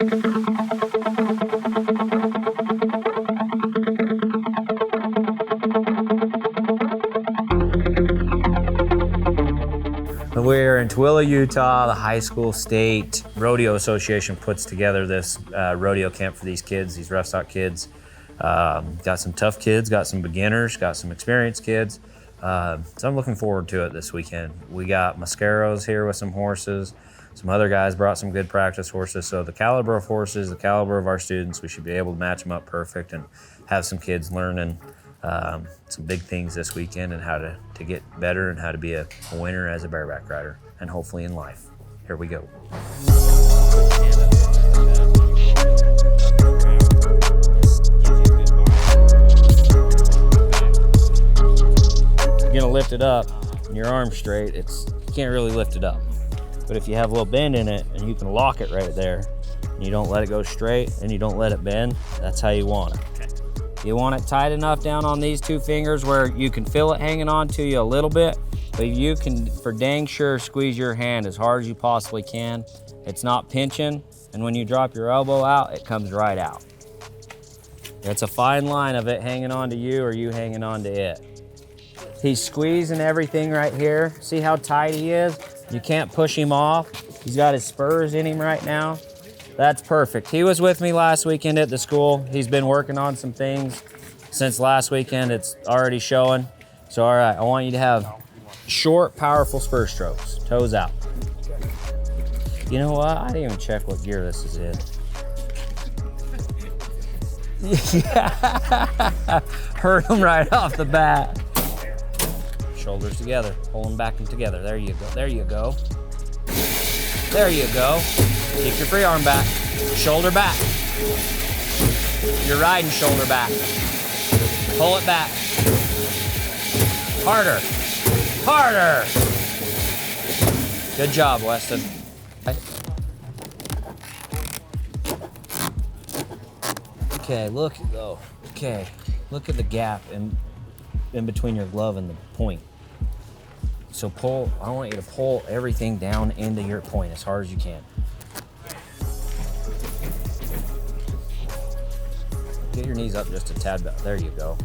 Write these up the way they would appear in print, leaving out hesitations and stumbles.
We're in Tooele, Utah. The High School State Rodeo Association puts together this rodeo camp for these kids, these rough stock kids. Got some tough kids, got some beginners, got some experienced kids. So I'm looking forward to it this weekend. We got Mascaros here with some horses. Some other guys brought some good practice horses. So the caliber of horses, the caliber of our students, we should be able to match them up perfect and have some kids learning some big things this weekend and how to get better and how to be a winner as a bareback rider and hopefully in life. Here we go. You're gonna lift it up and your arm's straight, you can't really lift it up. But if you have a little bend in it and you can lock it right there and you don't let it go straight and you don't let it bend, that's how you want it. You want it tight enough down on these two fingers where you can feel it hanging on to you a little bit, but you can for dang sure squeeze your hand as hard as you possibly can. It's not pinching, and when you drop your elbow out, it comes right out. It's a fine line of it hanging on to you or you hanging on to it. He's squeezing everything right here. See how tight he is? You can't push him off. He's got his spurs in him right now. That's perfect. He was with me last weekend at the school. He's been working on some things since last weekend. It's already showing. So, all right, I want you to have short, powerful spur strokes, toes out. You know what? I didn't even check what gear this is in. Yeah. Hurt him right off the bat. Shoulders together, pull them back and together. There you go, there you go. There you go. Kick your free arm back, shoulder back. You're riding shoulder back. Pull it back. Harder, harder. Good job, Weston. Okay, look though. Okay, look at the gap in between your glove and the point. So pull, I want you to pull everything down into your point as hard as you can. Get your knees up just a tad bit. There you go.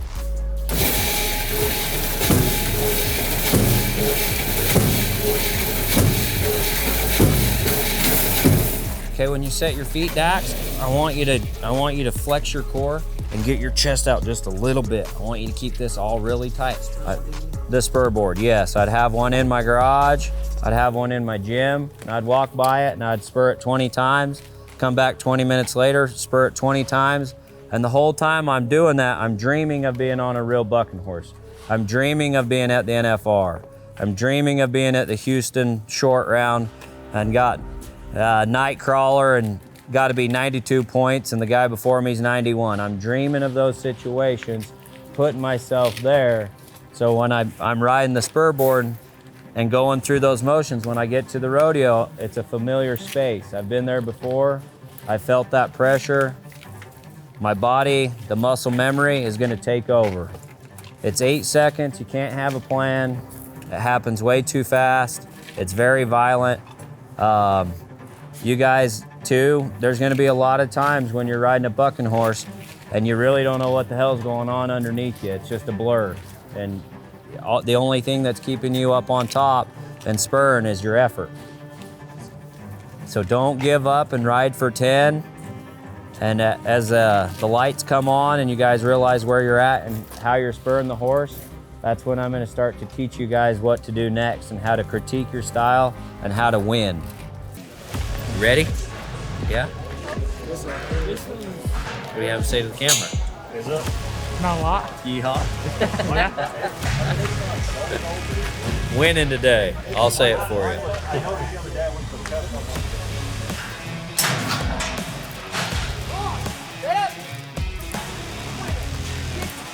Okay, when you set your feet, Dax, I want you to flex your core and get your chest out just a little bit. I want you to keep this all really tight. The spur board, yes. I'd have one in my garage. I'd have one in my gym. And I'd walk by it and I'd spur it 20 times. Come back 20 minutes later, spur it 20 times. And the whole time I'm doing that, I'm dreaming of being on a real bucking horse. I'm dreaming of being at the NFR. I'm dreaming of being at the Houston short round and got Nightcrawler and got to be 92 points and the guy before me is 91. I'm dreaming of those situations, putting myself there. So when I'm riding the spur board and going through those motions, when I get to the rodeo, it's a familiar space. I've been there before. I felt that pressure. My body, the muscle memory is gonna take over. It's 8 seconds, you can't have a plan. It happens way too fast. It's very violent. You guys too, there's gonna be a lot of times when you're riding a bucking horse and you really don't know what the hell's going on underneath you. It's just a blur. And the only thing that's keeping you up on top and spurring is your effort. So don't give up and ride for 10. And as the lights come on and you guys realize where you're at and how you're spurring the horse, that's when I'm gonna start to teach you guys what to do next and how to critique your style and how to win. You ready? Yeah? What do you have to say to the camera? Not a lot. Yeehaw. Yeah. Winning today. I'll say it for you.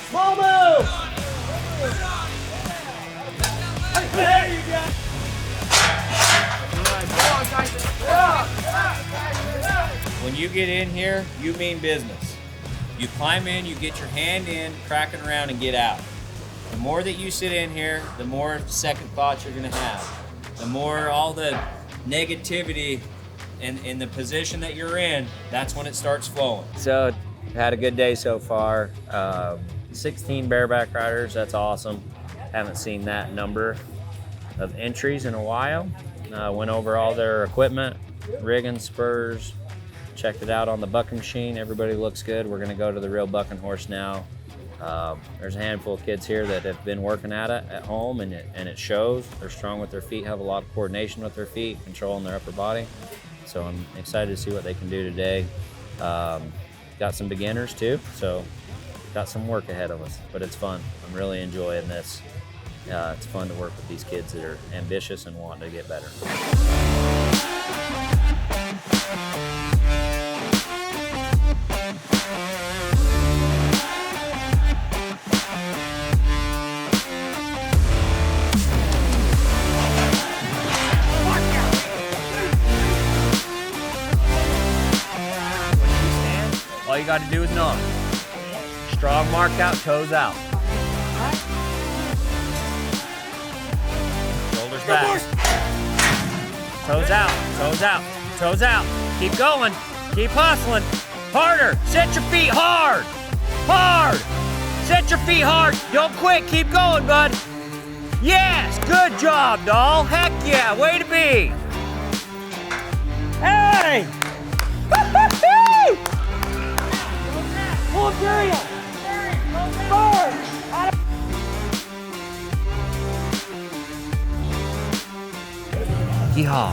Small move! There you go! When you get in here, you mean business. You climb in, you get your hand in, cracking around and get out. The more that you sit in here, the more second thoughts you're gonna have. The more all the negativity in the position that you're in, that's when it starts flowing. So, had a good day so far. 16 bareback riders, that's awesome. Haven't seen that number of entries in a while. Went over all their equipment, rigging, spurs, checked it out on the bucking machine. Everybody looks good. We're gonna go to the real bucking horse now. There's a handful of kids here that have been working at it at home, and it shows. They're strong with their feet, have a lot of coordination with their feet, controlling their upper body. So I'm excited to see what they can do today. Got some beginners too, so got some work ahead of us, but it's fun. I'm really enjoying this. It's fun to work with these kids that are ambitious and want to get better. All you got to do is knock. Strong mark out, toes out. Shoulders back. Toes out, toes out, toes out. Keep going, keep hustling. Harder, set your feet hard. Hard, set your feet hard. Don't quit, keep going, bud. Yes, good job, doll. Heck yeah, way to be. Hey! Full period. Forward. Yeehaw.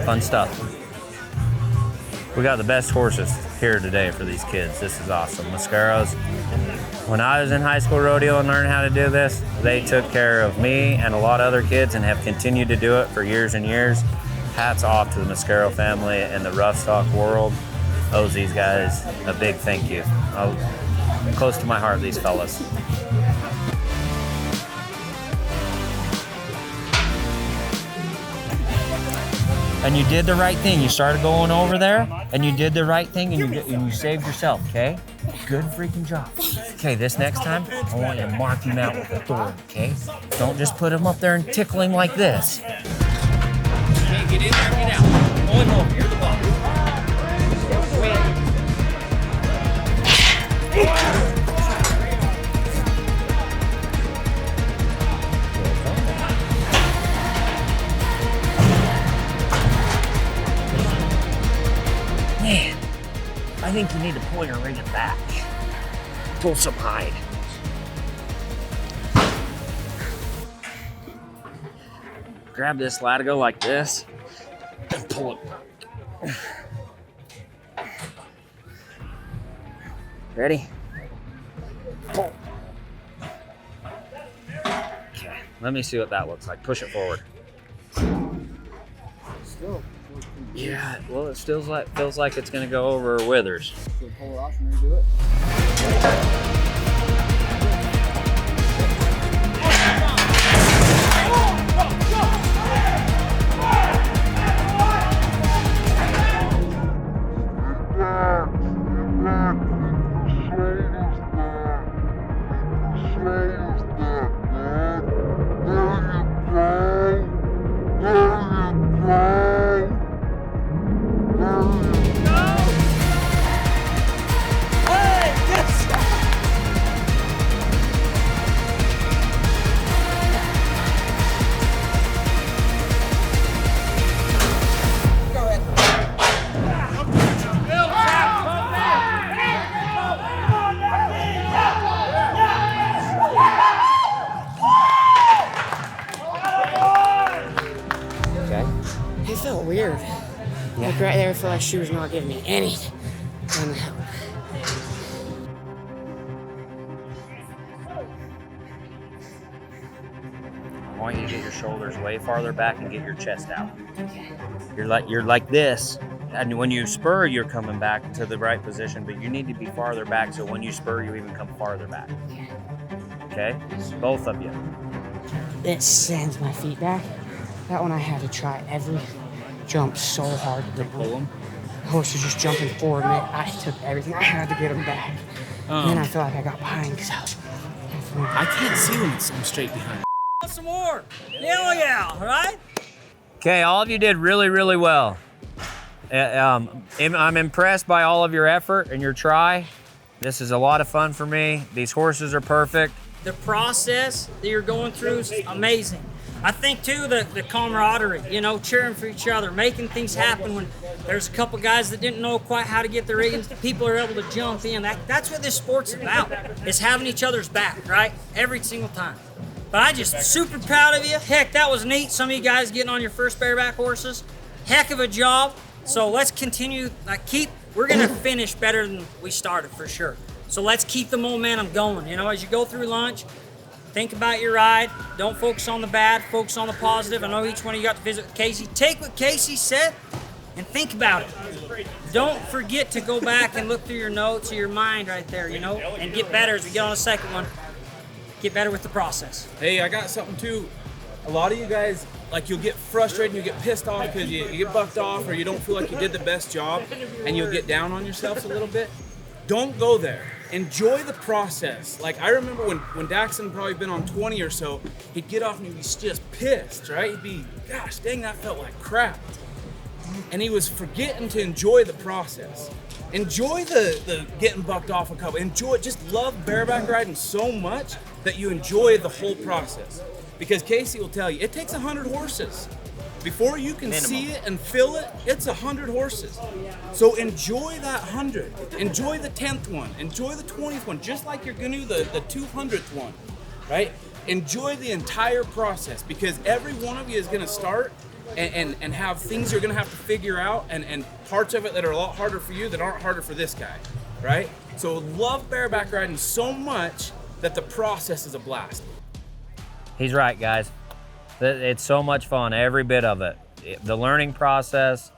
Fun stuff. We got the best horses here today for these kids. This is awesome. Mascaros. When I was in high school rodeo and learned how to do this, they took care of me and a lot of other kids and have continued to do it for years and years. Hats off to the Mascaro family and the rough stock world. Owes these guys a big thank you. Close to my heart, these fellas. And you did the right thing. You started going over there, and you did the right thing, and you saved yourself, okay? Good freaking job. Okay, this next time, I want you to mark him out with authority, okay? Don't just put him up there and tickle him like this. Okay, get in there, get out. Going home, you're the boss. Man, I think you need to pull your ring back. Pull some hide. Grab this latigo like this and pull it. Ready? Pull. Okay, let me see what that looks like. Push it forward. Still. Yeah, well, it feels like it's gonna go over her withers. So pull it off and redo it. It felt weird. Like right there, I felt like she was not giving me any kind of help. I want you to get your shoulders way farther back and get your chest out. You're like this, and when you spur, you're coming back to the right position, but you need to be farther back so when you spur, you even come farther back. Okay? Both of you. It sends my feet back. That one I had to try every jump so hard to pull them. The horse was just jumping forward, and I took everything. I had to get him back. And then I feel like I got behind because I was... I can't see when I'm straight behind. Some more. Hell yeah, all right? Okay, all of you did really, really well. I'm impressed by all of your effort and your try. This is a lot of fun for me. These horses are perfect. The process that you're going through is amazing. I think too the camaraderie, you know, cheering for each other, making things happen when there's a couple guys that didn't know quite how to get the riggings. People are able to jump in. That's what this sport's about, is having each other's back, right? Every single time. But I just super proud of you. Heck, that was neat. Some of you guys getting on your first bareback horses. Heck of a job. So let's continue, we're gonna finish better than we started for sure. So let's keep the momentum going. You know, as you go through lunch, think about your ride. Don't focus on the bad, focus on the positive. I know each one of you got to visit with Casey. Take what Casey said and think about it. Don't forget to go back and look through your notes or your mind right there, you know, and get better as we get on a second one. Get better with the process. Hey, I got something too. A lot of you guys, like, you'll get frustrated and you get pissed off because you get bucked off or you don't feel like you did the best job, and you'll get down on yourselves a little bit. Don't go there. Enjoy the process. Like, I remember when Daxon probably been on 20 or so, he'd get off and he'd be just pissed, right? He'd be, gosh, dang, that felt like crap. And he was forgetting to enjoy the process. Enjoy the getting bucked off a couple. Just love bareback riding so much that you enjoy the whole process. Because Casey will tell you, it takes 100 horses. Before you can see it and feel it, it's 100 horses. So enjoy that 100. Enjoy the 10th one. Enjoy the 20th one, just like you're gonna do the 200th one, right? Enjoy the entire process, because every one of you is gonna start and have things you're gonna have to figure out, and parts of it that are a lot harder for you that aren't harder for this guy, right? So love bareback riding so much that the process is a blast. He's right, guys. It's so much fun, every bit of it. The learning process,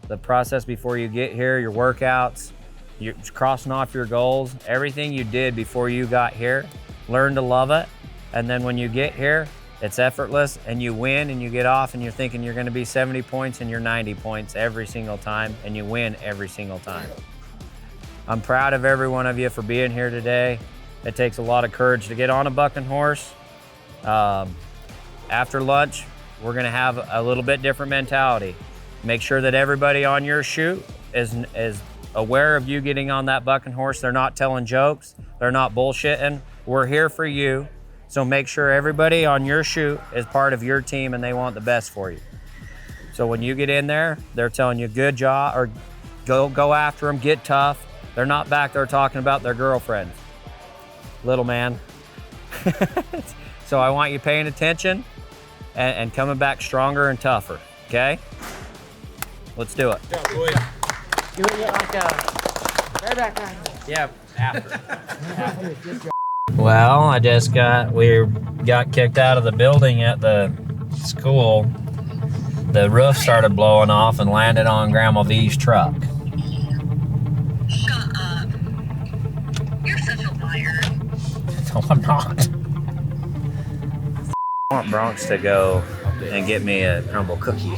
the process before you get here, your workouts, you're crossing off your goals, everything you did before you got here, learn to love it. And then when you get here, it's effortless and you win and you get off and you're thinking you're gonna be 70 points and you're 90 points every single time, and you win every single time. I'm proud of every one of you for being here today. It takes a lot of courage to get on a bucking horse. After lunch, we're gonna have a little bit different mentality. Make sure that everybody on your chute is aware of you getting on that bucking horse. They're not telling jokes, they're not bullshitting. We're here for you. So make sure everybody on your chute is part of your team and they want the best for you. So when you get in there, they're telling you good job, or go after them, get tough. They're not back there talking about their girlfriends. Little man. So I want you paying attention and coming back stronger and tougher, okay? Let's do it. Good job, boys. Doing it like a bareback riding. Yeah, after. Well, we got kicked out of the building at the school. The roof started blowing off and landed on Grandma V's truck. Shut up. You're such a liar. No, I'm not. I want Bronx to go and get me a crumble cookie.